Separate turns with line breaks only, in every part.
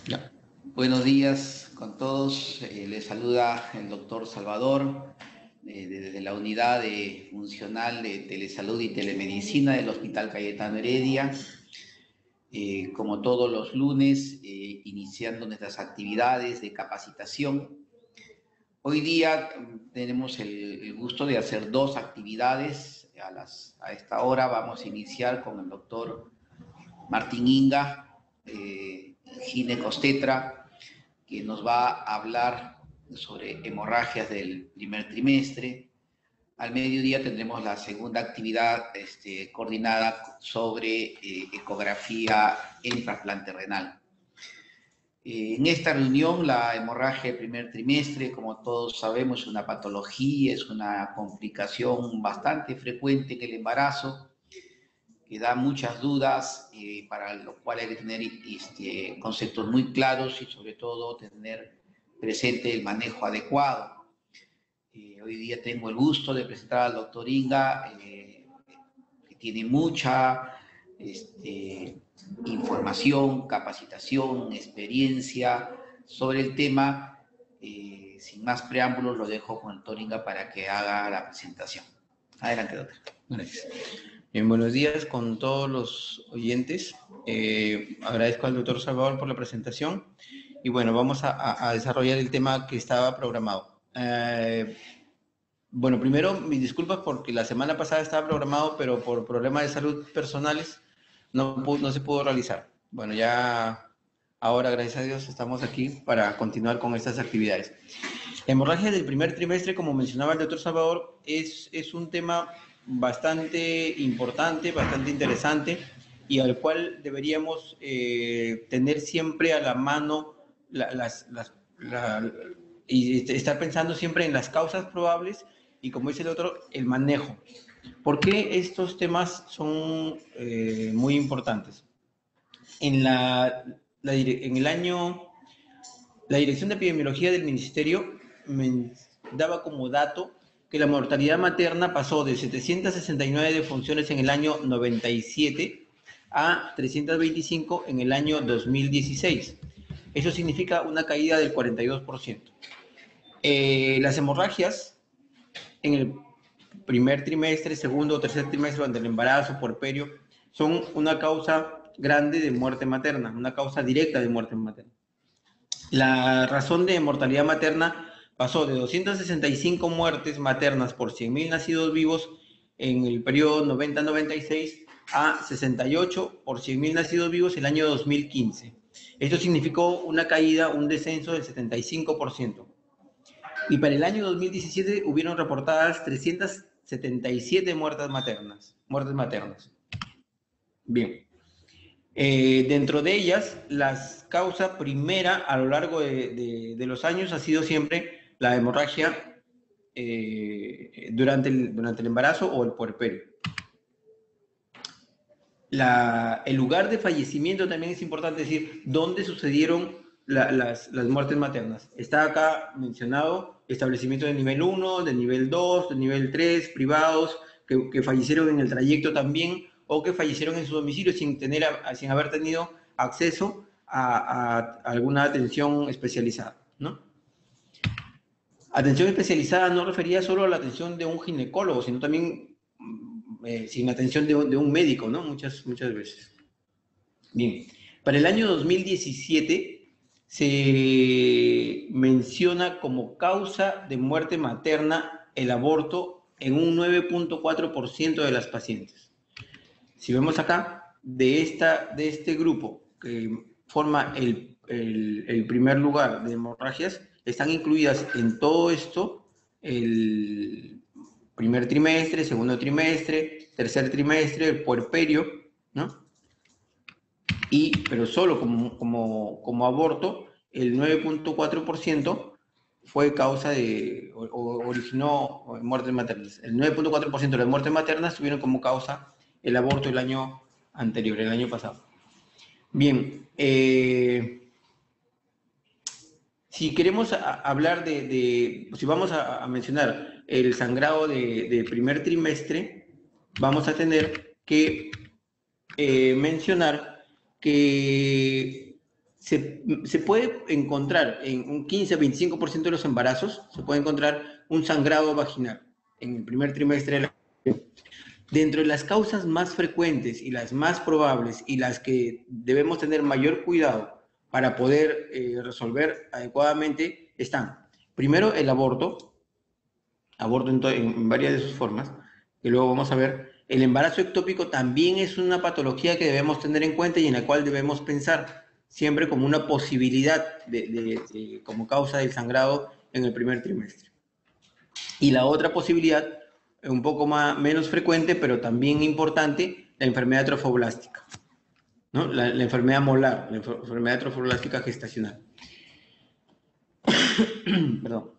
Ya. Buenos días con todos. Les saluda el doctor Salvador desde la unidad funcional de telesalud y telemedicina del Hospital Cayetano Heredia. Como todos los lunes, iniciando nuestras actividades de capacitación. Hoy día tenemos el gusto de hacer dos actividades. A esta hora vamos a iniciar con el doctor Martín Inga, ginecostetra, que nos va a hablar sobre hemorragias del primer trimestre. Al mediodía tendremos la segunda actividad coordinada sobre ecografía en trasplante renal. En esta reunión, la hemorragia del primer trimestre, como todos sabemos, es una patología, es una complicación bastante frecuente en el embarazo, que da muchas dudas, para lo cual hay que tener conceptos muy claros y sobre todo tener presente el manejo adecuado. Hoy día tengo el gusto de presentar al doctor Inga, que tiene mucha información, capacitación, experiencia sobre el tema. Sin más preámbulos, lo dejo con el doctor Inga para que haga la presentación. Adelante, doctor.
Gracias. Bien, buenos días con todos los oyentes. Agradezco al doctor Salvador por la presentación. Y bueno, vamos a desarrollar el tema que estaba programado. Bueno, primero, mis disculpas porque la semana pasada estaba programado, pero por problemas de salud personales no se pudo realizar. Bueno, ya ahora, gracias a Dios, estamos aquí para continuar con estas actividades. La hemorragia del primer trimestre, como mencionaba el doctor Salvador, es un tema bastante importante, bastante interesante, y al cual deberíamos tener siempre a la mano y estar pensando siempre en las causas probables y, como dice el otro, el manejo. ¿Por qué estos temas son muy importantes? La Dirección de Epidemiología del Ministerio me daba como dato que la mortalidad materna pasó de 769 defunciones en el año 97 a 325 en el año 2016. Eso significa una caída del 42%. Las hemorragias en el primer trimestre, segundo o tercer trimestre durante el embarazo, puerperio, son una causa grande de muerte materna, una causa directa de muerte materna. La razón de mortalidad materna pasó de 265 muertes maternas por 100.000 nacidos vivos en el periodo 90-96 a 68 por 100.000 nacidos vivos el año 2015. Esto significó una caída, un descenso del 75%. Y para el año 2017 hubieron reportadas 377 muertes maternas. Bien. Dentro de ellas, la causa primera a lo largo de los años ha sido siempre la hemorragia durante el embarazo o el puerperio. El lugar de fallecimiento también es importante decir dónde sucedieron las muertes maternas. Está acá mencionado establecimientos de nivel 1, de nivel 2, de nivel 3, privados, que fallecieron en el trayecto también, o que fallecieron en su domicilio sin haber tenido acceso a alguna atención especializada, ¿no? Atención especializada no refería solo a la atención de un ginecólogo, sino también sin atención de un médico, ¿no? Muchas veces. Bien, para el año 2017 se menciona como causa de muerte materna el aborto en un 9.4% de las pacientes. Si vemos acá, de este grupo que forma el primer lugar de hemorragias, están incluidas en todo esto el primer trimestre, segundo trimestre, tercer trimestre, el puerperio, ¿no? Pero solo como aborto, el 9.4% fue causa originó muertes maternas. El 9.4% de las muertes maternas tuvieron como causa el aborto el año anterior, el año pasado. Bien, si queremos hablar si vamos a mencionar el sangrado de primer trimestre, vamos a tener que mencionar que se puede encontrar en un 15-25% de los embarazos, se puede encontrar un sangrado vaginal en el primer trimestre de la. Dentro de las causas más frecuentes y las más probables y las que debemos tener mayor cuidado para poder resolver adecuadamente están, primero, el aborto en varias de sus formas, que luego vamos a ver. El embarazo ectópico también es una patología que debemos tener en cuenta y en la cual debemos pensar siempre como una posibilidad como causa del sangrado en el primer trimestre. Y la otra posibilidad, un poco menos frecuente, pero también importante, la enfermedad trofoblástica, ¿no? La enfermedad molar, la enfermedad trofoblástica gestacional. Perdón.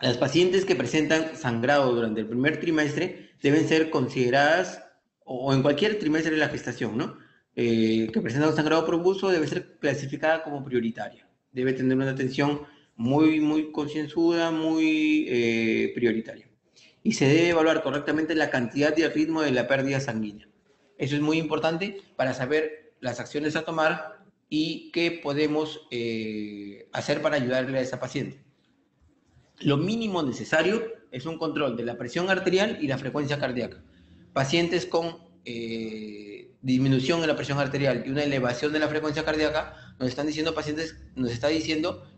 Las pacientes que presentan sangrado durante el primer trimestre deben ser consideradas, o en cualquier trimestre de la gestación, ¿no? Que presentan sangrado profuso debe ser clasificada como prioritaria. Debe tener una atención muy concienzuda, muy prioritaria. Y se debe evaluar correctamente la cantidad y el ritmo de la pérdida sanguínea. Eso es muy importante para saber las acciones a tomar y qué podemos hacer para ayudarle a esa paciente. Lo mínimo necesario es un control de la presión arterial y la frecuencia cardíaca. Pacientes con disminución en la presión arterial y una elevación de la frecuencia cardíaca, nos está diciendo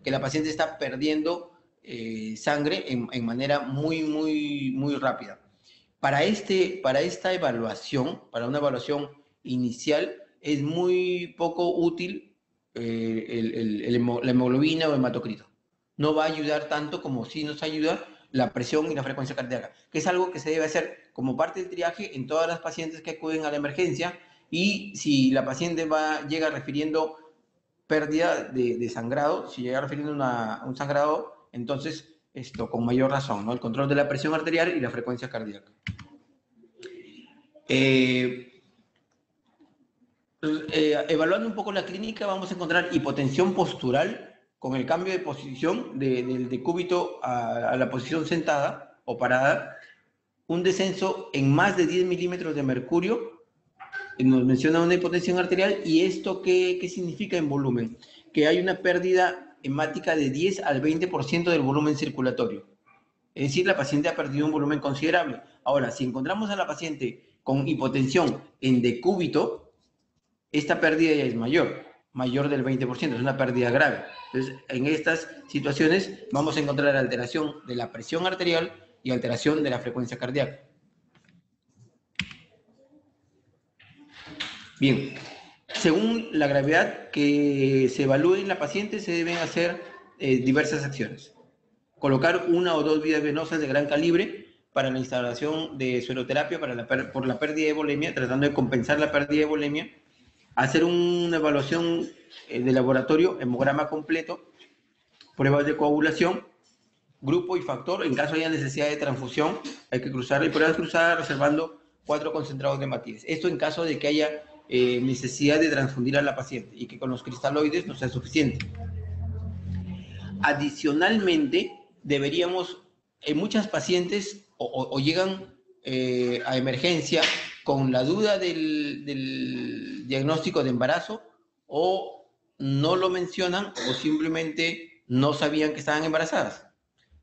que la paciente está perdiendo sangre en manera muy rápida. Para esta evaluación, para una evaluación inicial, es muy poco útil la hemoglobina o hematocrito. No va a ayudar tanto como si nos ayuda la presión y la frecuencia cardíaca, que es algo que se debe hacer como parte del triaje en todas las pacientes que acuden a la emergencia, y si la paciente llega refiriendo pérdida de sangrado, si llega refiriendo un sangrado, entonces esto con mayor razón, ¿no? El control de la presión arterial y la frecuencia cardíaca. Evaluando un poco la clínica, vamos a encontrar hipotensión postural con el cambio de posición del decúbito a la posición sentada o parada, un descenso en más de 10 milímetros de mercurio, nos menciona una hipotensión arterial. ¿Y esto qué significa en volumen? Que hay una pérdida hemática de 10 al 20% del volumen circulatorio. Es decir, la paciente ha perdido un volumen considerable. Ahora, si encontramos a la paciente con hipotensión en decúbito, esta pérdida ya es mayor del 20%, es una pérdida grave. Entonces, en estas situaciones vamos a encontrar alteración de la presión arterial y alteración de la frecuencia cardíaca. Bien, según la gravedad que se evalúe en la paciente, se deben hacer diversas acciones. Colocar 1 o 2 vías venosas de gran calibre para la instalación de sueroterapia por la pérdida de volemia, tratando de compensar la pérdida de volemia. Hacer una evaluación de laboratorio, hemograma completo, pruebas de coagulación, grupo y factor. En caso haya necesidad de transfusión, hay que cruzar, y pruebas cruzadas reservando 4 concentrados de hematitis. Esto en caso de que haya necesidad de transfundir a la paciente y que con los cristaloides no sea suficiente. Adicionalmente, deberíamos, en muchas pacientes o llegan a emergencia con la duda del diagnóstico de embarazo, o no lo mencionan o simplemente no sabían que estaban embarazadas.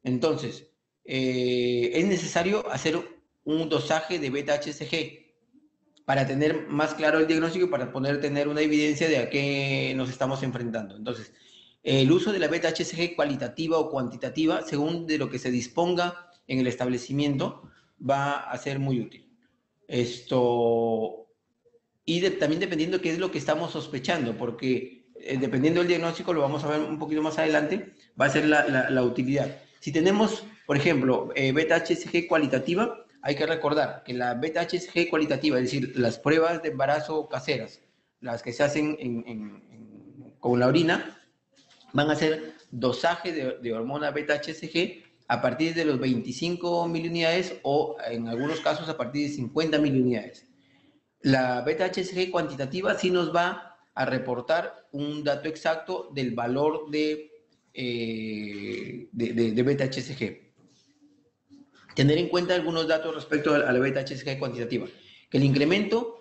Entonces, es necesario hacer un dosaje de beta-HCG para tener más claro el diagnóstico y para poder tener una evidencia de a qué nos estamos enfrentando. Entonces, el uso de la beta-HCG cualitativa o cuantitativa, según de lo que se disponga en el establecimiento, va a ser muy útil. También dependiendo qué es lo que estamos sospechando, porque dependiendo del diagnóstico, lo vamos a ver un poquito más adelante, va a ser la utilidad. Si tenemos, por ejemplo, beta-HCG cualitativa, hay que recordar que la beta-HCG cualitativa, es decir, las pruebas de embarazo caseras, las que se hacen con la orina, van a ser dosaje de hormona beta-HCG a partir de los 25 miliunidades o en algunos casos a partir de 50 miliunidades. La beta-HCG cuantitativa sí nos va a reportar un dato exacto del valor de beta-HCG. Tener en cuenta algunos datos respecto a la beta-HCG cuantitativa, que el incremento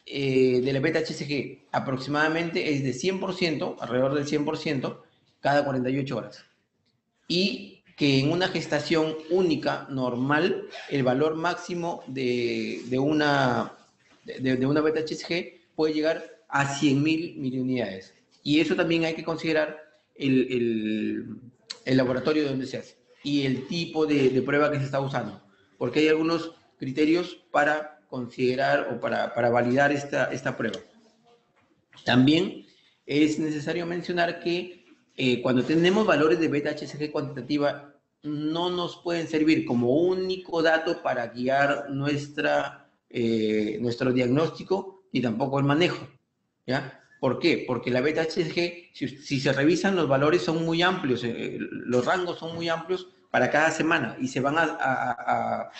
de la beta-HCG aproximadamente es de 100%, alrededor del 100%, cada 48 horas. Y que en una gestación única, normal, el valor máximo de una beta-HCG puede llegar a 100.000 miliunidades. Y eso también hay que considerar el laboratorio donde se hace y el tipo de prueba que se está usando, porque hay algunos criterios para considerar o para validar esta prueba. También es necesario mencionar que cuando tenemos valores de beta-HCG cuantitativa, no nos pueden servir como único dato para guiar nuestro diagnóstico ni tampoco el manejo, ¿ya? ¿Por qué? Porque la beta-HCG, si se revisan, los valores son muy amplios, los rangos son muy amplios para cada semana y se van a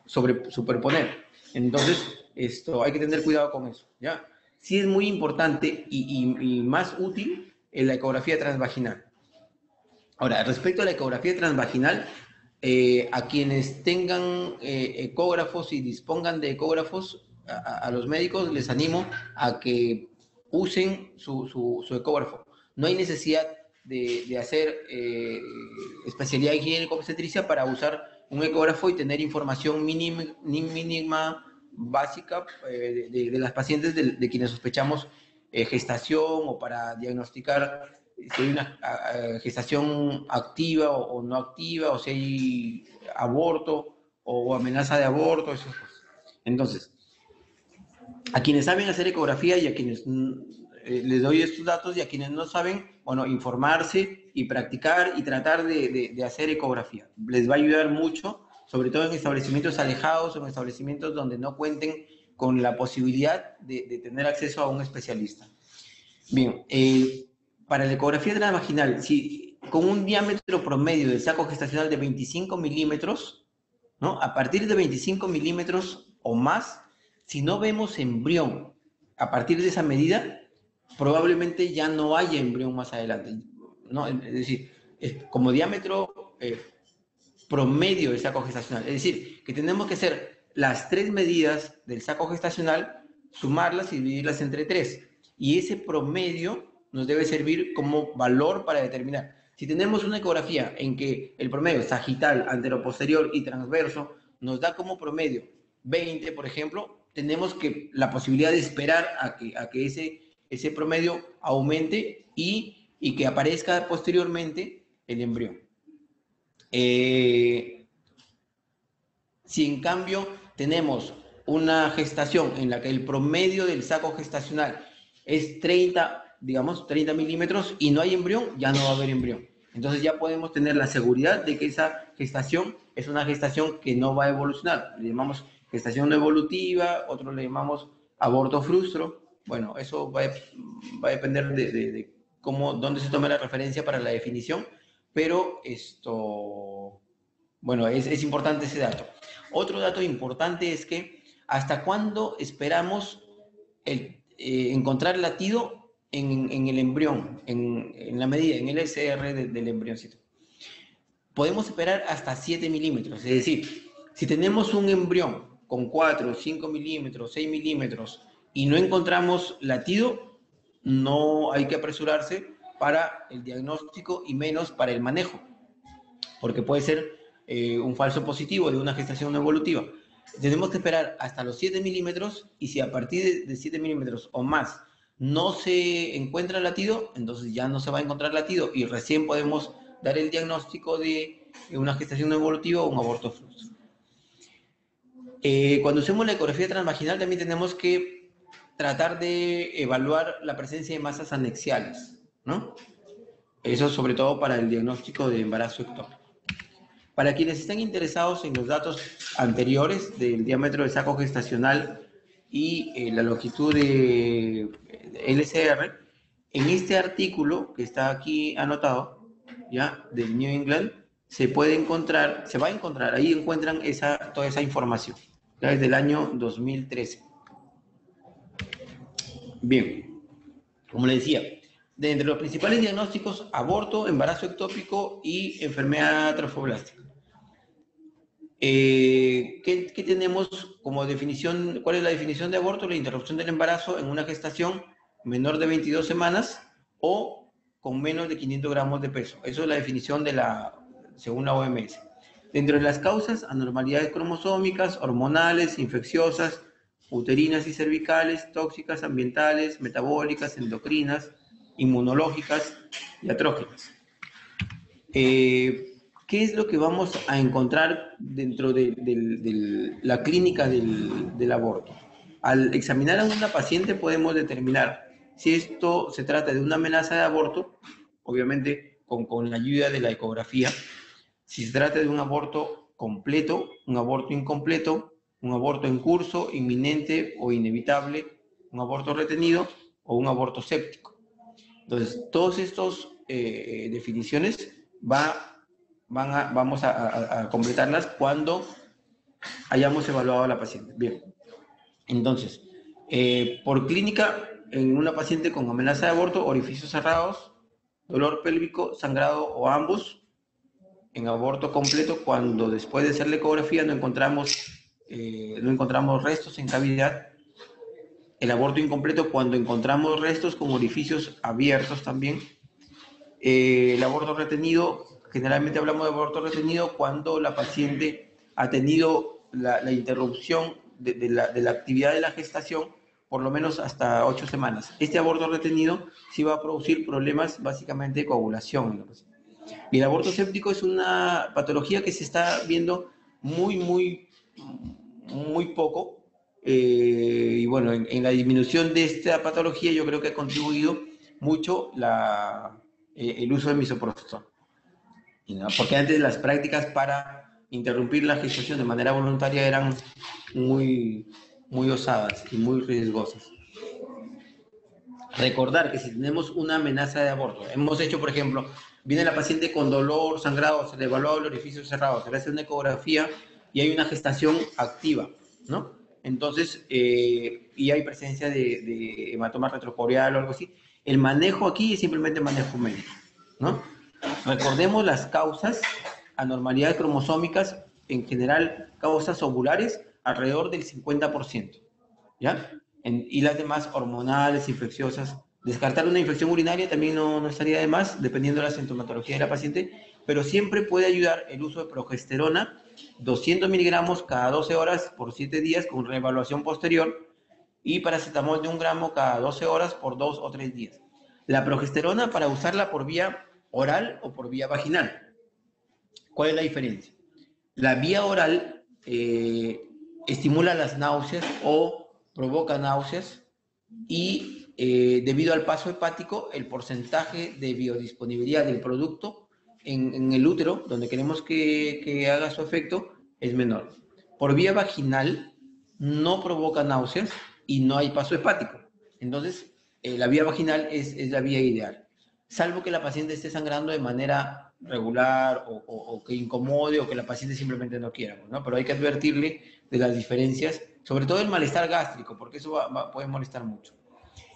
superponer. Entonces, hay que tener cuidado con eso, ¿ya? Sí es muy importante y más útil en la ecografía transvaginal. Ahora, respecto a la ecografía transvaginal, a quienes tengan ecógrafos y dispongan de ecógrafos, a los médicos les animo a que usen su ecógrafo. No hay necesidad de hacer especialidad en gineco-obstetricia para usar un ecógrafo y tener información mínima básica de las pacientes de quienes sospechamos gestación o para diagnosticar si hay una gestación activa o no activa, o si hay aborto o amenaza de aborto, esas cosas. Entonces, a quienes saben hacer ecografía y a quienes les doy estos datos y a quienes no saben, bueno, informarse y practicar y tratar de hacer ecografía. Les va a ayudar mucho, sobre todo en establecimientos alejados o en establecimientos donde no cuenten con la posibilidad de tener acceso a un especialista. Bien, para la ecografía transvaginal, si con un diámetro promedio del saco gestacional de 25 milímetros, ¿no? A partir de 25 milímetros o más, si no vemos embrión a partir de esa medida, probablemente ya no haya embrión más adelante, ¿no? Es decir, como diámetro promedio del saco gestacional. Es decir, que tenemos que hacer las 3 medidas del saco gestacional, sumarlas y dividirlas entre 3. Y ese promedio nos debe servir como valor para determinar. Si tenemos una ecografía en que el promedio sagital, anteroposterior y transverso nos da como promedio 20, por ejemplo, tenemos la posibilidad de esperar a que ese promedio aumente y que aparezca posteriormente el embrión. Si en cambio tenemos una gestación en la que el promedio del saco gestacional es 30, digamos, 30 milímetros y no hay embrión, ya no va a haber embrión. Entonces ya podemos tener la seguridad de que esa gestación es una gestación que no va a evolucionar. Le llamamos gestación no evolutiva, otros le llamamos aborto frustro. Bueno, eso va a depender de dónde se tome la referencia para la definición, pero bueno, es importante ese dato. Otro dato importante es que hasta cuándo esperamos encontrar latido en el embrión, en la medida, en el SR del embrioncito. Podemos esperar hasta 7 milímetros, es decir, si tenemos un embrión con 4, 5 milímetros, 6 milímetros y no encontramos latido, no hay que apresurarse para el diagnóstico y menos para el manejo, porque puede ser un falso positivo de una gestación no evolutiva. Tenemos que esperar hasta los 7 milímetros y si a partir de 7 milímetros o más no se encuentra latido, entonces ya no se va a encontrar latido y recién podemos dar el diagnóstico de una gestación no evolutiva o un aborto frustro. Cuando hacemos la ecografía transvaginal también tenemos que tratar de evaluar la presencia de masas anexiales, ¿no? Eso sobre todo para el diagnóstico de embarazo ectópico. Para quienes estén interesados en los datos anteriores del diámetro del saco gestacional y la longitud de LCR, en este artículo que está aquí anotado, ¿ya? Del New England, se va a encontrar, ahí encuentran toda esa información, ya desde el año 2013. Bien, como les decía, de entre los principales diagnósticos, aborto, embarazo ectópico y enfermedad trofoblástica. ¿Qué tenemos como definición? ¿Cuál es la definición de aborto? La interrupción del embarazo en una gestación menor de 22 semanas o con menos de 500 gramos de peso. Eso es la definición según la OMS. Dentro de las causas, anormalidades cromosómicas, hormonales, infecciosas, uterinas y cervicales, tóxicas, ambientales, metabólicas, endocrinas, inmunológicas y atrógenas. ¿Qué es lo que vamos a encontrar dentro de la clínica del aborto? Al examinar a una paciente podemos determinar si esto se trata de una amenaza de aborto, obviamente con la ayuda de la ecografía, si se trata de un aborto completo, un aborto incompleto, un aborto en curso, inminente o inevitable, un aborto retenido o un aborto séptico. Entonces, todas estas definiciones vamos a completarlas cuando hayamos evaluado a la paciente. Bien, entonces, por clínica, en una paciente con amenaza de aborto, orificios cerrados, dolor pélvico, sangrado o ambos. En aborto completo, cuando después de hacer la ecografía no encontramos restos en cavidad. El aborto incompleto, cuando encontramos restos con orificios abiertos también. El aborto retenido, generalmente hablamos de aborto retenido cuando la paciente ha tenido la interrupción de la actividad de la gestación por lo menos hasta 8 semanas. Este aborto retenido sí va a producir problemas básicamente de coagulación en la paciente. Y el aborto séptico es una patología que se está viendo muy poco. Y bueno, en la disminución de esta patología yo creo que ha contribuido mucho el uso de misoprostol. ¿No? Porque antes las prácticas para interrumpir la gestación de manera voluntaria eran muy osadas y muy riesgosas. Recordar que si tenemos una amenaza de aborto, hemos hecho, por ejemplo, viene la paciente con dolor, sangrado, se le evalúa el orificio cerrado, se le hace una ecografía y hay una gestación activa, ¿no? Entonces, y hay presencia de hematoma retrocoreal o algo así. El manejo aquí es simplemente manejo médico, ¿no? Recordemos las causas, anormalidades cromosómicas, en general, causas ovulares, alrededor del 50%, ¿ya? Y las demás hormonales, infecciosas. Descartar una infección urinaria también no estaría de más, dependiendo de la sintomatología de la paciente, pero siempre puede ayudar el uso de progesterona, 200 miligramos cada 12 horas por 7 días con reevaluación posterior, y paracetamol de 1 gramo cada 12 horas por 2 o 3 días. La progesterona para usarla por vía oral o por vía vaginal. ¿Cuál es la diferencia? La vía oral estimula las náuseas o provoca náuseas y debido al paso hepático, el porcentaje de biodisponibilidad del producto en el útero, donde queremos que haga su efecto, es menor. Por vía vaginal no provoca náuseas y no hay paso hepático. Entonces, la vía vaginal es la vía ideal, salvo que la paciente esté sangrando de manera regular o que incomode o que la paciente simplemente no quiera, ¿no? Pero hay que advertirle de las diferencias, sobre todo el malestar gástrico, porque eso puede molestar mucho.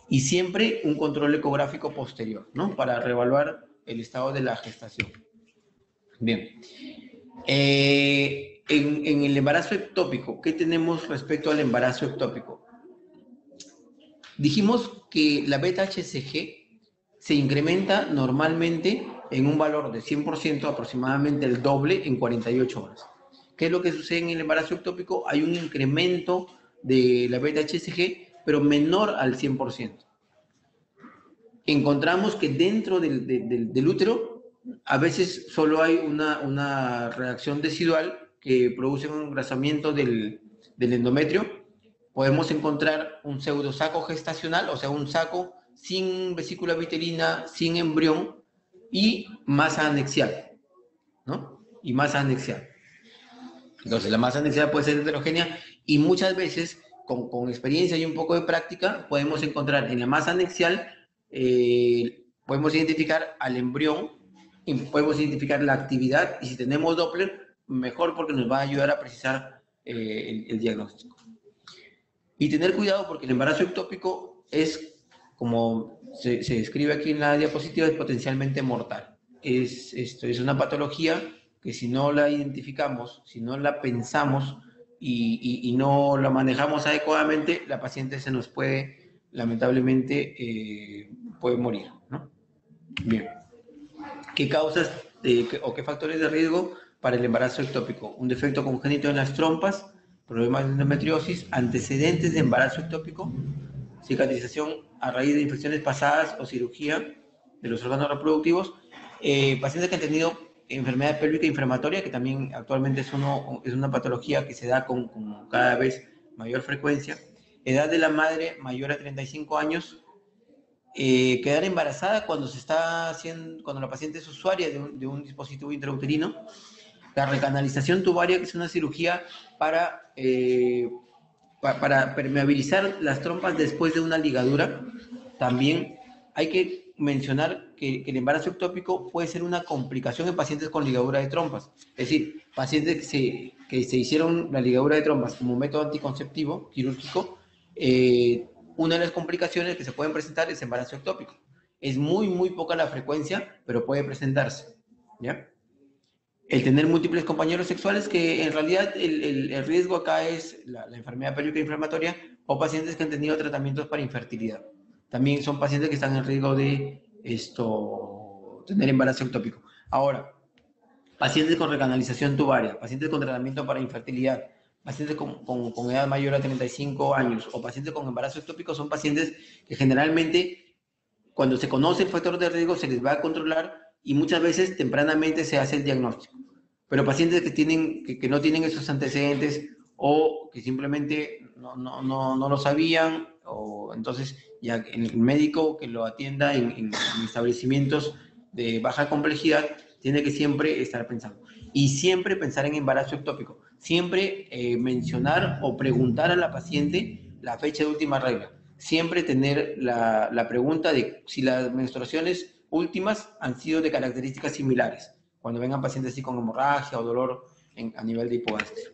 Y siempre un control ecográfico posterior, ¿no? Para reevaluar el estado de la gestación. Bien. En el embarazo ectópico, ¿qué tenemos respecto al embarazo ectópico? Dijimos que la beta-HCG se incrementa normalmente en un valor de 100%, aproximadamente el doble en 48 horas. ¿Qué es lo que sucede en el embarazo ectópico? Hay un incremento de la beta-HCG, pero menor al 100%. Encontramos que dentro del útero a veces solo hay una reacción decidual que produce un engrasamiento del endometrio. Podemos encontrar un pseudosaco gestacional, o sea, un saco sin vesícula vitelina, sin embrión y masa anexial, ¿no? Y masa anexial. Entonces, la masa anexial puede ser heterogénea y muchas veces, con experiencia y un poco de práctica, podemos encontrar en la masa anexial, podemos identificar al embrión, y podemos identificar la actividad, y si tenemos Doppler, mejor porque nos va a ayudar a precisar el diagnóstico. Y tener cuidado porque el embarazo ectópico es, como se describe aquí en la diapositiva, es potencialmente mortal. Es una patología que si no la identificamos, si no la pensamos y no la manejamos adecuadamente, la paciente se nos puede, lamentablemente, puede morir, ¿no? Bien. ¿Qué causas o qué factores de riesgo para el embarazo ectópico? Un defecto congénito en las trompas, problemas de endometriosis, antecedentes de embarazo ectópico, cicatrización a raíz de infecciones pasadas o cirugía de los órganos reproductivos, pacientes que han tenido enfermedad pélvica inflamatoria, que también actualmente es una patología que se da con cada vez mayor frecuencia, edad de la madre mayor a 35 años, quedar embarazada cuando cuando la paciente es usuaria de un dispositivo intrauterino, la recanalización tubaria, que es una cirugía para permeabilizar las trompas después de una ligadura. También hay que mencionar que el embarazo ectópico puede ser una complicación en pacientes con ligadura de trompas. Es decir, pacientes que se hicieron la ligadura de trompas como método anticonceptivo quirúrgico, una de las complicaciones que se pueden presentar es embarazo ectópico. Es muy, muy poca la frecuencia, pero puede presentarse, ¿ya? El tener múltiples compañeros sexuales, que en realidad el riesgo acá es la enfermedad pélvica inflamatoria, o pacientes que han tenido tratamientos para infertilidad. También son pacientes que están en riesgo de tener embarazo ectópico. Ahora, pacientes con recanalización tubaria, pacientes con tratamiento para infertilidad, pacientes con edad mayor a 35 años o pacientes con embarazo ectópico son pacientes que generalmente, cuando se conoce el factor de riesgo, se les va a controlar y muchas veces tempranamente se hace el diagnóstico. Pero pacientes que no tienen esos antecedentes o que simplemente no lo sabían, o entonces ya el médico que lo atienda en establecimientos de baja complejidad tiene que siempre estar pensando. Y siempre pensar en embarazo ectópico. Siempre mencionar o preguntar a la paciente la fecha de última regla. Siempre tener la pregunta de si las menstruaciones últimas han sido de características similares, cuando vengan pacientes así con hemorragia o dolor a nivel de hipogastria.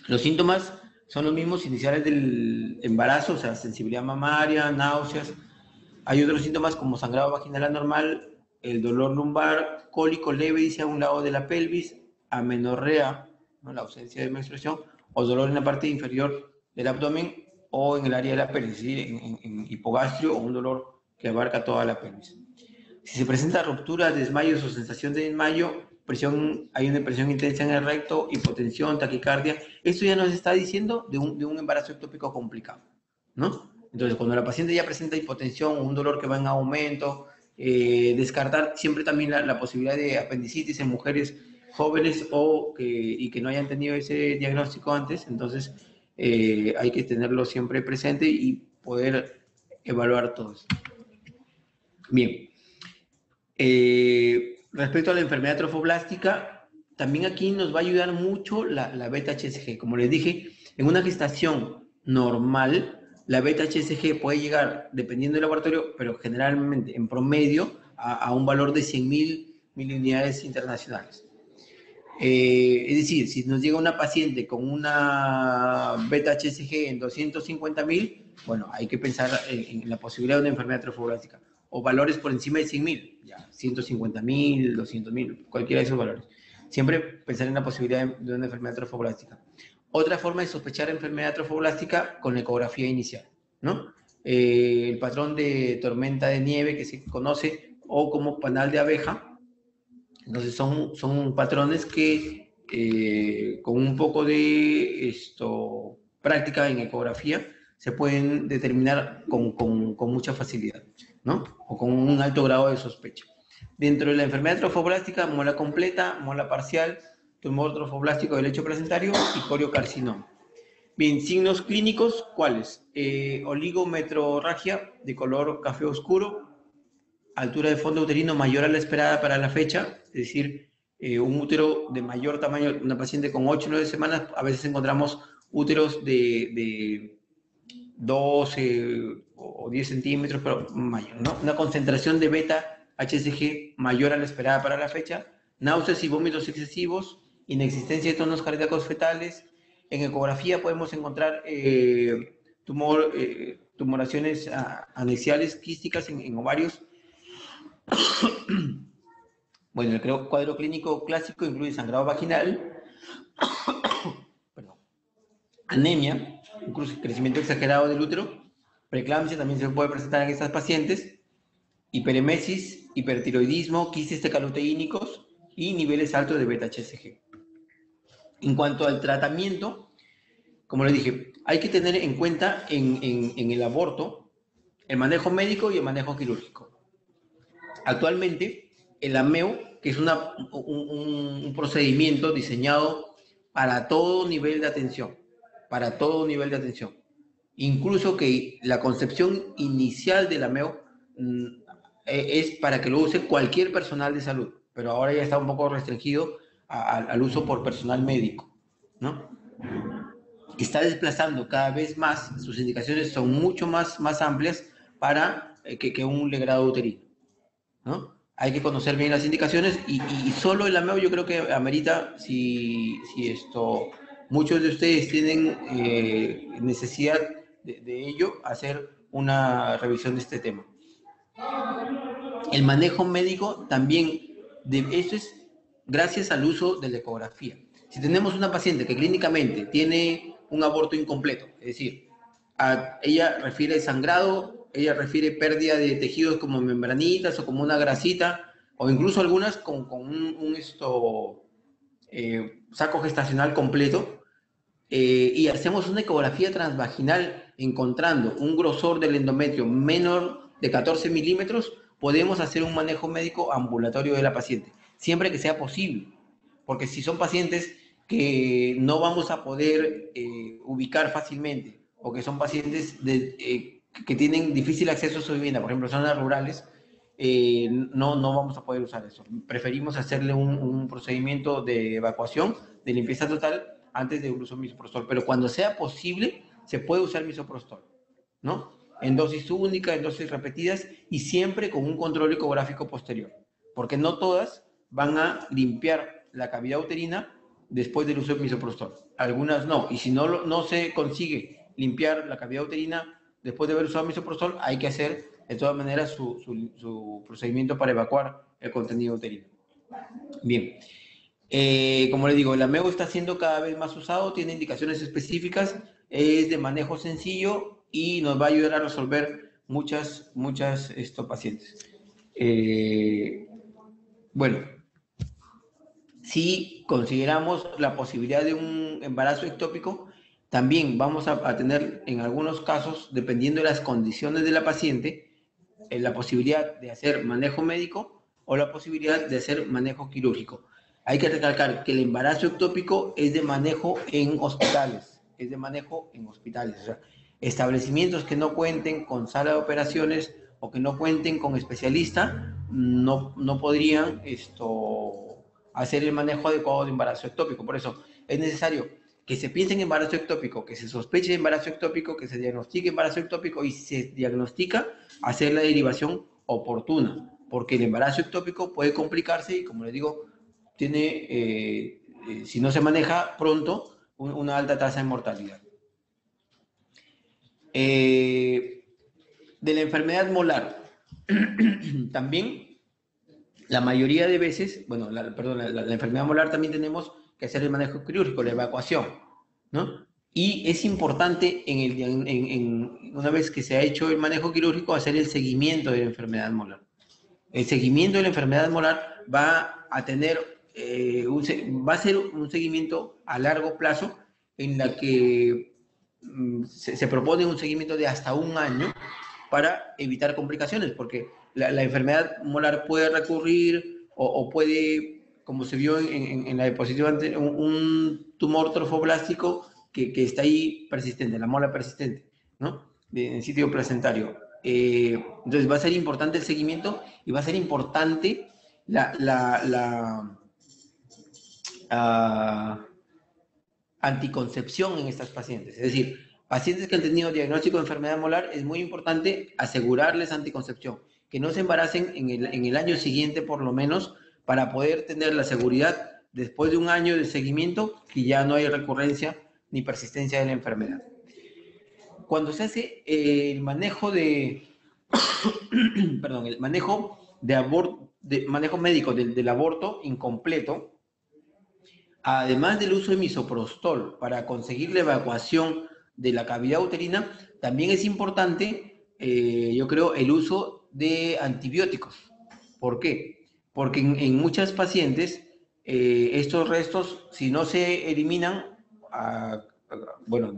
Los síntomas son los mismos iniciales del embarazo, o sea, sensibilidad mamaria, náuseas. Hay otros síntomas como sangrado vaginal anormal, el dolor lumbar, cólico leve, dice, a un lado de la pelvis, amenorrea, ¿no?, la ausencia de menstruación, o dolor en la parte inferior del abdomen o en el área de la pelvis, es decir, en hipogastrio, o un dolor que abarca toda la pelvis. Si se presenta ruptura, desmayos o sensación de desmayo, hay una presión intensa en el recto, hipotensión, taquicardia. Esto ya nos está diciendo de un embarazo ectópico complicado, ¿no? Entonces, cuando la paciente ya presenta hipotensión o un dolor que va en aumento, descartar siempre también la posibilidad de apendicitis en mujeres jóvenes y que no hayan tenido ese diagnóstico antes. Entonces, hay que tenerlo siempre presente y poder evaluar todo esto. Bien. Respecto a la enfermedad trofoblástica, también aquí nos va a ayudar mucho la beta-HCG. Como les dije, en una gestación normal, la beta-HCG puede llegar, dependiendo del laboratorio, pero generalmente en promedio, a un valor de 100.000 miliunidades internacionales. Es decir, si nos llega una paciente con una beta-HCG en 250.000, bueno, hay que pensar en la posibilidad de una enfermedad trofoblástica. O valores por encima de 100.000, ya 150.000, 200.000, cualquiera de esos valores. Siempre pensar en la posibilidad de una enfermedad trofoblástica. Otra forma de sospechar enfermedad trofoblástica con ecografía inicial, ¿no? El patrón de tormenta de nieve que se conoce, o como panal de abeja. Entonces son patrones que con un poco de práctica en ecografía se pueden determinar con mucha facilidad, ¿no? O con un alto grado de sospecha. Dentro de la enfermedad trofoblástica, mola completa, mola parcial, tumor trofoblástico del lecho placentario y coriocarcinoma. Bien, signos clínicos, ¿cuáles? Oligometrorragia de color café oscuro, altura de fondo uterino mayor a la esperada para la fecha, es decir, un útero de mayor tamaño, una paciente con 8 o 9 semanas, a veces encontramos úteros de 12 o 10 centímetros, pero mayor, ¿no? Una concentración de beta-HCG mayor a la esperada para la fecha, náuseas y vómitos excesivos, inexistencia de tonos cardíacos fetales. En ecografía podemos encontrar tumoraciones anexiales quísticas en ovarios, Bueno, el cuadro clínico clásico incluye sangrado vaginal, perdón, anemia, incluso crecimiento exagerado del útero, preeclampsia también se puede presentar en estas pacientes, hiperemesis, hipertiroidismo, quistes tecaloteínicos y niveles altos de beta-HCG. En cuanto al tratamiento, como les dije, hay que tener en cuenta en el aborto el manejo médico y el manejo quirúrgico. Actualmente, el AMEO, que es un procedimiento diseñado para todo nivel de atención, incluso que la concepción inicial del AMEO es para que lo use cualquier personal de salud, pero ahora ya está un poco restringido al uso por personal médico, ¿no? Está desplazando cada vez más, sus indicaciones son mucho más amplias para que un legrado uterino, ¿no? Hay que conocer bien las indicaciones y solo el AMEO yo creo que amerita, si muchos de ustedes tienen necesidad de ello, hacer una revisión de este tema. El manejo médico también, esto es gracias al uso de la ecografía. Si tenemos una paciente que clínicamente tiene un aborto incompleto, es decir, ella refiere sangrado, ella refiere pérdida de tejidos como membranitas o como una grasita, o incluso algunas con un saco gestacional completo, y hacemos una ecografía transvaginal encontrando un grosor del endometrio menor de 14 milímetros, podemos hacer un manejo médico ambulatorio de la paciente, siempre que sea posible, porque si son pacientes que no vamos a poder ubicar fácilmente, o que son pacientes que tienen difícil acceso a su vivienda, por ejemplo, zonas rurales, no vamos a poder usar eso. Preferimos hacerle un procedimiento de evacuación, de limpieza total, antes de uso de misoprostol. Pero cuando sea posible, se puede usar misoprostol, ¿no? En dosis única, en dosis repetidas y siempre con un control ecográfico posterior. Porque no todas van a limpiar la cavidad uterina después del uso de misoprostol. Algunas no. Y si no se consigue limpiar la cavidad uterina después de haber usado misoprostol, hay que hacer de todas maneras su procedimiento para evacuar el contenido uterino. Bien. Como les digo, el AMEO está siendo cada vez más usado, tiene indicaciones específicas, es de manejo sencillo y nos va a ayudar a resolver muchas pacientes. Bueno, si consideramos la posibilidad de un embarazo ectópico, también vamos a tener en algunos casos, dependiendo de las condiciones de la paciente, la posibilidad de hacer manejo médico o la posibilidad de hacer manejo quirúrgico. Hay que recalcar que el embarazo ectópico es de manejo en hospitales, o sea, establecimientos que no cuenten con sala de operaciones o que no cuenten con especialista, no podrían hacer el manejo adecuado de embarazo ectópico. Por eso es necesario que se piense en embarazo ectópico, que se sospeche de embarazo ectópico, que se diagnostique embarazo ectópico y si se diagnostica, hacer la derivación oportuna, porque el embarazo ectópico puede complicarse y, como les digo, tiene, si no se maneja pronto, una alta tasa de mortalidad. De la enfermedad molar, también la mayoría de veces, bueno, la enfermedad molar también tenemos que hacer el manejo quirúrgico, la evacuación, ¿no? Y es importante, una vez que se ha hecho el manejo quirúrgico, hacer el seguimiento de la enfermedad molar. El seguimiento de la enfermedad molar va a ser un seguimiento a largo plazo en la que se propone un seguimiento de hasta un año para evitar complicaciones, porque la enfermedad molar puede recurrir o puede, como se vio en la diapositiva anterior, un tumor trofoblástico que está ahí persistente, la mola persistente, ¿no? En el sitio placentario. Entonces va a ser importante el seguimiento y va a ser importante la anticoncepción en estas pacientes. Es decir, pacientes que han tenido diagnóstico de enfermedad molar, es muy importante asegurarles anticoncepción, que no se embaracen en el año siguiente por lo menos, para poder tener la seguridad después de un año de seguimiento que ya no hay recurrencia ni persistencia de la enfermedad. Cuando se hace el manejo de manejo médico del aborto incompleto, además del uso de misoprostol para conseguir la evacuación de la cavidad uterina, también es importante, yo creo, el uso de antibióticos. ¿Por qué? Porque en muchas pacientes estos restos, si no se eliminan, bueno,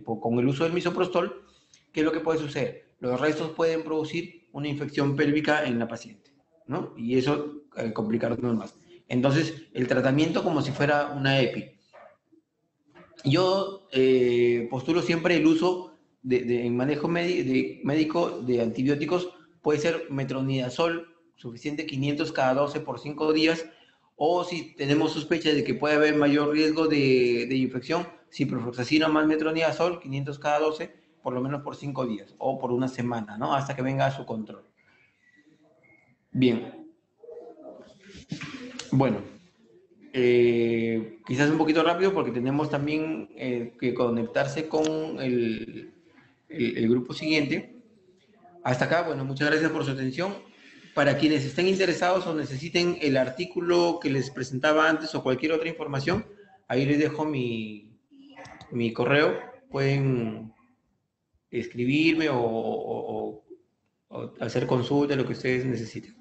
con el uso del misoprostol, ¿qué es lo que puede suceder? Los restos pueden producir una infección pélvica en la paciente, ¿no? Y eso complicarnos más. Entonces, el tratamiento como si fuera una EPI. Yo postulo siempre el uso en manejo médico de antibióticos, puede ser metronidazol, suficiente 500 cada 12 por 5 días, o si tenemos sospecha de que puede haber mayor riesgo de infección, ciprofloxacina más metronidazol, 500 cada 12, por lo menos por 5 días, o por una semana, ¿no? Hasta que venga a su control. Bien. Bueno. Quizás un poquito rápido porque tenemos también que conectarse con el grupo siguiente. Hasta acá, bueno, muchas gracias por su atención. Para quienes estén interesados o necesiten el artículo que les presentaba antes o cualquier otra información, ahí les dejo mi correo. Pueden escribirme o hacer consulta, lo que ustedes necesiten.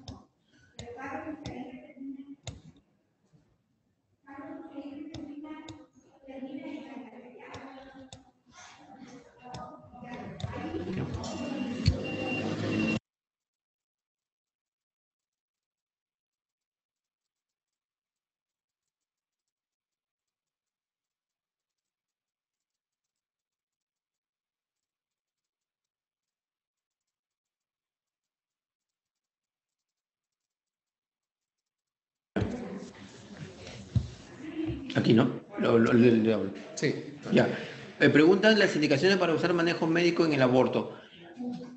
Aquí, ¿no? Le hablo.
Sí.
Ya. Preguntan las indicaciones para usar manejo médico en el aborto.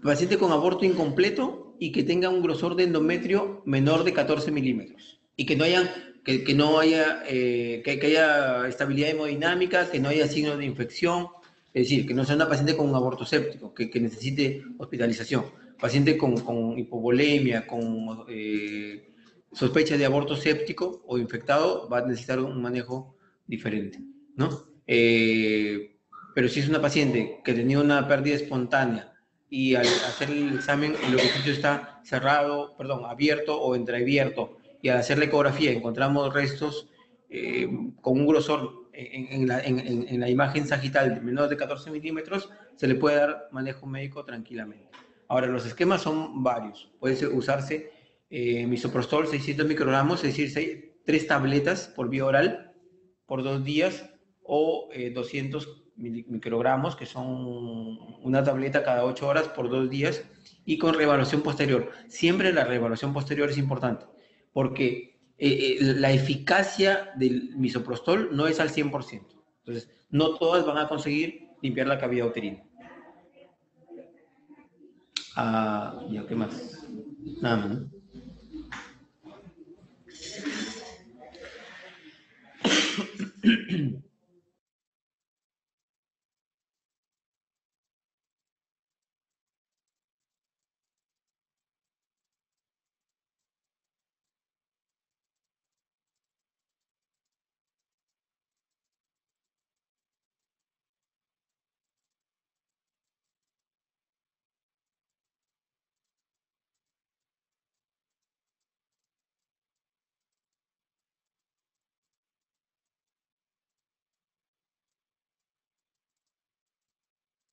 Paciente con aborto incompleto y que tenga un grosor de endometrio menor de 14 milímetros. Y que no haya, que haya estabilidad hemodinámica, que no haya signos de infección. Es decir, que no sea una paciente con un aborto séptico, que necesite hospitalización. Paciente con hipovolemia, con sospecha de aborto séptico o infectado, va a necesitar un manejo diferente, ¿no? Pero si es una paciente que tenía una pérdida espontánea y al hacer el examen el orificio está cerrado, perdón, abierto o entreabierto, y al hacer la ecografía encontramos restos con un grosor en la imagen sagital de menos de 14 milímetros, se le puede dar manejo médico tranquilamente. Ahora, los esquemas son varios. Puede usarse misoprostol 600 microgramos, es decir, 3 tabletas por vía oral por 2 días, o 200 microgramos, que son una tableta cada 8 horas por 2 días, y con reevaluación posterior. Siempre la reevaluación posterior es importante, porque la eficacia del misoprostol no es al 100%. Entonces, no todas van a conseguir limpiar la cavidad uterina. Ya, ¿qué más? Nada más, ¿no?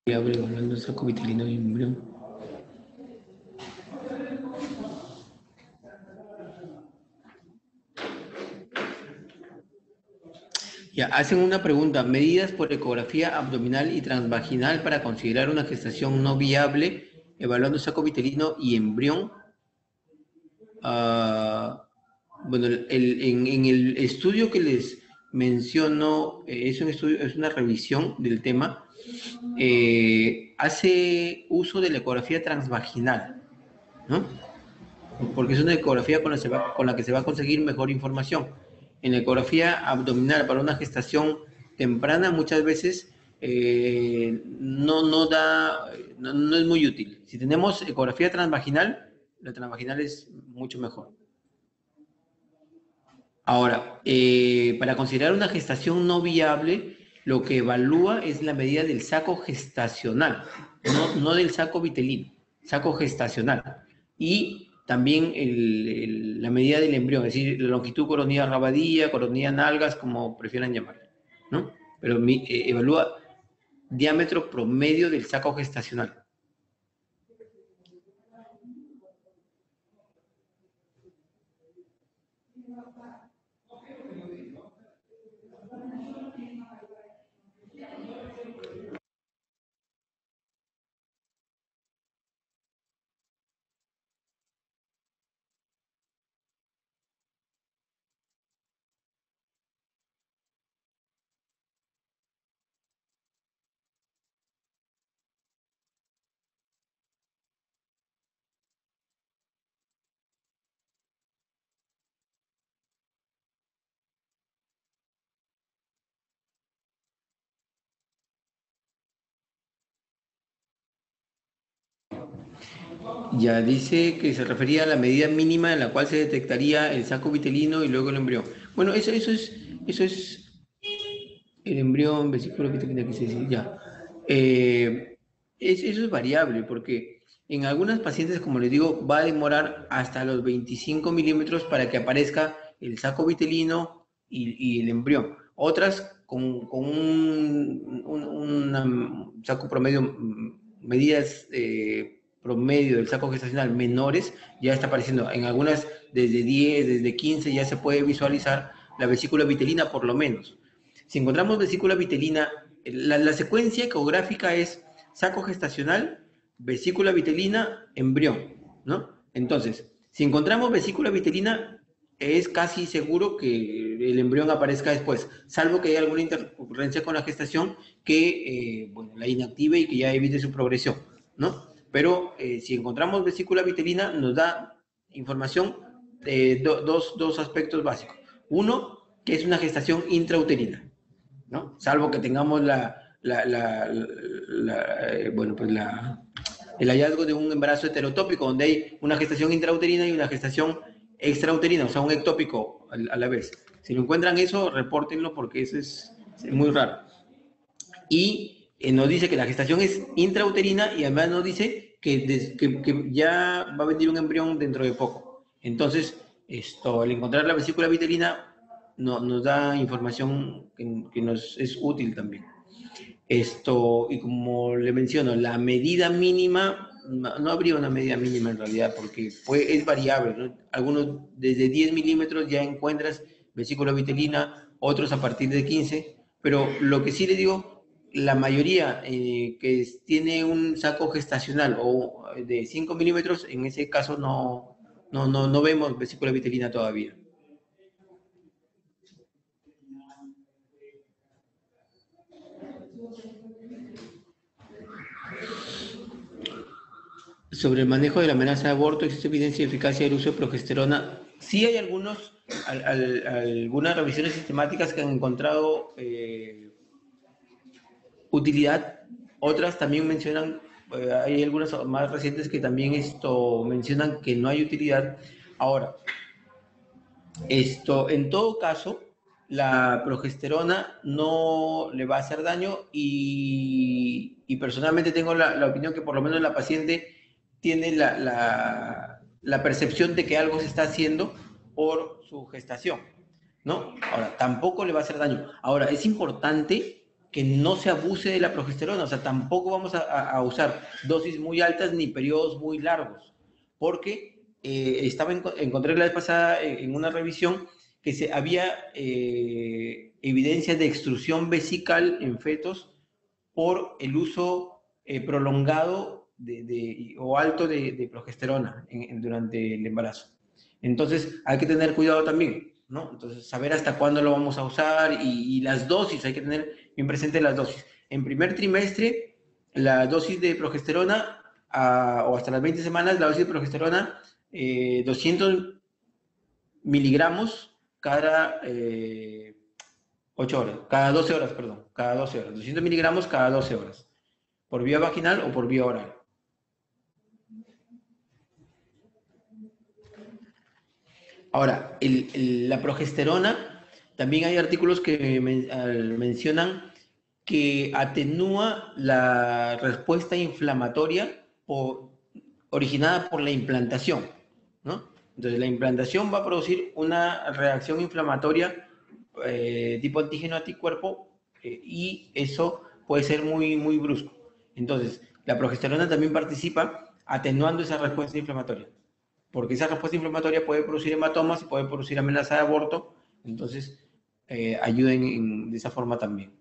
Hablando de sacovitilina y embrión. Ya, hacen una pregunta. Medidas por ecografía abdominal y transvaginal para considerar una gestación no viable, evaluando saco vitelino y embrión. Bueno, en el estudio que les menciono, es un estudio, es una revisión del tema, hace uso de la ecografía transvaginal, ¿no? Porque es una ecografía con la que se va a conseguir mejor información. En la ecografía abdominal para una gestación temprana muchas veces no es muy útil. Si tenemos ecografía transvaginal, la transvaginal es mucho mejor. Ahora, para considerar una gestación no viable, lo que evalúa es la medida del saco gestacional, no del saco vitelino, saco gestacional. Y también la medida del embrión, es decir, la longitud coronilla rabadilla, coronilla nalgas, como prefieran llamar, ¿no? Pero evalúa diámetro promedio del saco gestacional. Ya dice que se refería a la medida mínima en la cual se detectaría el saco vitelino y luego el embrión. Bueno, eso es el embrión, vesícula vitelina, que se dice, ya. Eso es variable porque en algunas pacientes, como les digo, va a demorar hasta los 25 milímetros para que aparezca el saco vitelino y el embrión. Otras con un saco promedio, medidas promedio del saco gestacional menores, ya está apareciendo. En algunas desde 10, desde 15 ya se puede visualizar la vesícula vitelina por lo menos. Si encontramos vesícula vitelina, la secuencia ecográfica es saco gestacional, vesícula vitelina, embrión, ¿no? Entonces, si encontramos vesícula vitelina, es casi seguro que el embrión aparezca después, salvo que haya alguna intercurrencia con la gestación que bueno, la inactive y que ya evite su progresión, ¿no? Pero si encontramos vesícula vitelina, nos da información de dos aspectos básicos. Uno, que es una gestación intrauterina, ¿no? Salvo que tengamos bueno, pues el hallazgo de un embarazo heterotópico, donde hay una gestación intrauterina y una gestación extrauterina, o sea, un ectópico a la vez. Si lo encuentran eso, repórtenlo porque eso es muy raro. Y nos dice que la gestación es intrauterina y además nos dice que ya va a venir un embrión dentro de poco. Entonces, al encontrar la vesícula vitelina, nos da información que nos es útil también. Y como le menciono, la medida mínima, no habría una medida mínima en realidad, porque es variable, ¿no? Algunos desde 10 milímetros ya encuentras vesícula vitelina, otros a partir de 15, pero lo que sí le digo, la mayoría que tiene un saco gestacional o de 5 milímetros, en ese caso no vemos vesícula vitelina todavía. Sobre el manejo de la amenaza de aborto, ¿existe evidencia de eficacia del uso de progesterona? Sí hay algunas revisiones sistemáticas que han encontrado utilidad, otras también mencionan, hay algunas más recientes que también mencionan que no hay utilidad. Ahora, en todo caso, la progesterona no le va a hacer daño y personalmente tengo la opinión que por lo menos la paciente tiene la percepción de que algo se está haciendo por su gestación, ¿no? Ahora, tampoco le va a hacer daño. Ahora, es importante que no se abuse de la progesterona, o sea, tampoco vamos a usar dosis muy altas ni periodos muy largos, porque encontré la vez pasada en una revisión que había evidencia de extrusión vesical en fetos por el uso prolongado o alto de progesterona durante el embarazo. Entonces hay que tener cuidado también, ¿no? Entonces saber hasta cuándo lo vamos a usar y las dosis, hay que tener bien presente las dosis. En primer trimestre, la dosis de progesterona o hasta las 20 semanas, la dosis de progesterona 200 miligramos cada 8 horas, cada 12 horas, perdón, cada 12 horas, 200 miligramos cada 12 horas, por vía vaginal o por vía oral. Ahora, la progesterona, también hay artículos que mencionan que atenúa la respuesta inflamatoria originada por la implantación, ¿no? Entonces, la implantación va a producir una reacción inflamatoria tipo antígeno-anticuerpo y eso puede ser muy, muy brusco. Entonces, la progesterona también participa atenuando esa respuesta inflamatoria, porque esa respuesta inflamatoria puede producir hematomas y puede producir amenaza de aborto, entonces ayuden de esa forma también.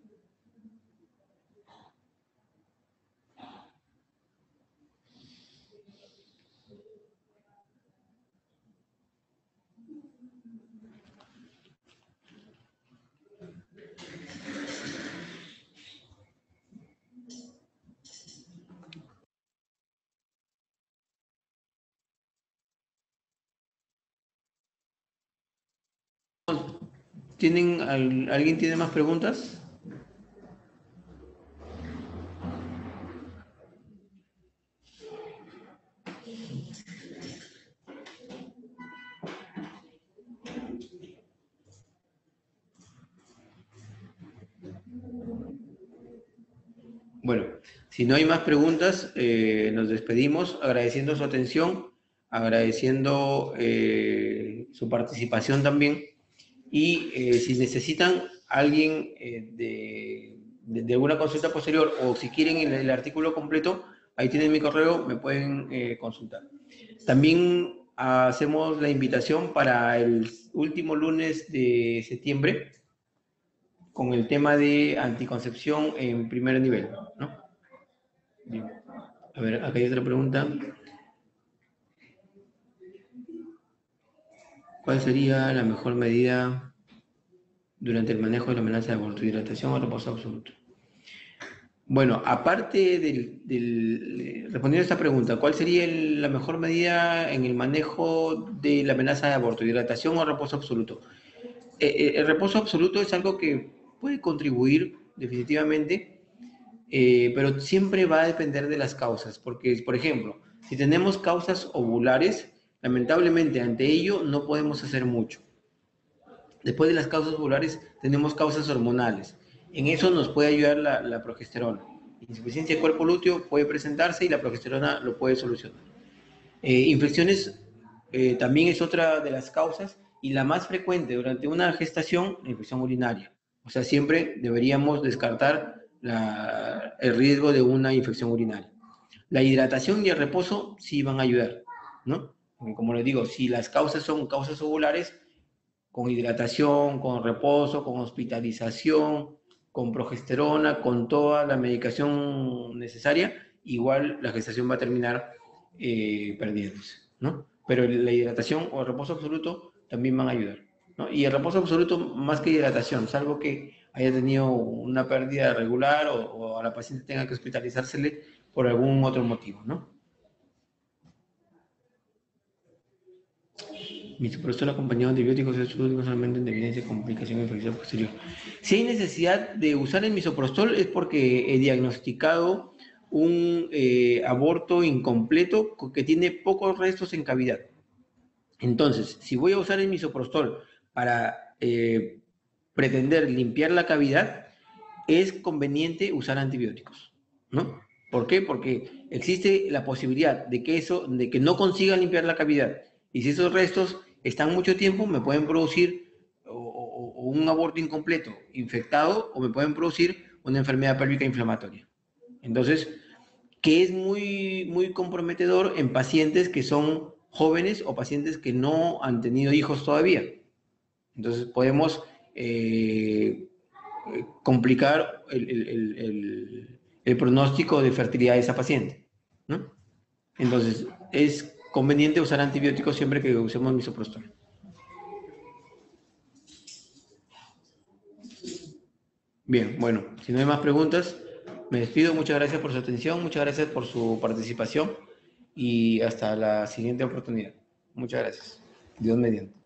¿Alguien tiene más preguntas? Bueno, si no hay más preguntas, nos despedimos agradeciendo su atención, agradeciendo su participación también. Y si necesitan alguien de alguna consulta posterior o si quieren el artículo completo, ahí tienen mi correo, me pueden consultar. También hacemos la invitación para el último lunes de septiembre con el tema de anticoncepción en primer nivel, ¿no? Bien. A ver, acá hay otra pregunta. ¿Cuál sería la mejor medida durante el manejo de la amenaza de aborto, hidratación o reposo absoluto? Bueno, aparte respondiendo a esta pregunta, ¿cuál sería la mejor medida en el manejo de la amenaza de aborto, hidratación o reposo absoluto? El reposo absoluto es algo que puede contribuir definitivamente, pero siempre va a depender de las causas, porque, por ejemplo, si tenemos causas ovulares, lamentablemente ante ello no podemos hacer mucho. Después de las causas ovulares tenemos causas hormonales. En eso nos puede ayudar la progesterona. Insuficiencia de cuerpo lúteo puede presentarse y la progesterona lo puede solucionar. Infecciones también es otra de las causas y la más frecuente durante una gestación, la infección urinaria. O sea, siempre deberíamos descartar el riesgo de una infección urinaria. La hidratación y el reposo sí van a ayudar, ¿no? Porque como les digo, si las causas son causas ovulares, con hidratación, con reposo, con hospitalización, con progesterona, con toda la medicación necesaria, igual la gestación va a terminar perdiéndose, ¿no? Pero la hidratación o el reposo absoluto también van a ayudar, ¿no? Y el reposo absoluto, más que hidratación, salvo que haya tenido una pérdida regular o a la paciente tenga que hospitalizársele por algún otro motivo, ¿no? Misoprostol acompañado de antibióticos es útil solamente en evidencia de complicación de infección posterior. Si hay necesidad de usar el misoprostol es porque he diagnosticado un aborto incompleto que tiene pocos restos en cavidad. Entonces, si voy a usar el misoprostol para pretender limpiar la cavidad, es conveniente usar antibióticos, ¿no? ¿Por qué? Porque existe la posibilidad de que no consiga limpiar la cavidad. Y si esos restos están mucho tiempo, me pueden producir un aborto incompleto infectado o me pueden producir una enfermedad pélvica inflamatoria. Entonces, que es muy, muy comprometedor en pacientes que son jóvenes o pacientes que no han tenido hijos todavía. Entonces, podemos complicar el pronóstico de fertilidad de esa paciente, ¿no? Entonces, es conveniente usar antibióticos siempre que usemos misoprostol. Bien, bueno, si no hay más preguntas, me despido. Muchas gracias por su atención, muchas gracias por su participación y hasta la siguiente oportunidad. Muchas gracias. Dios mediante.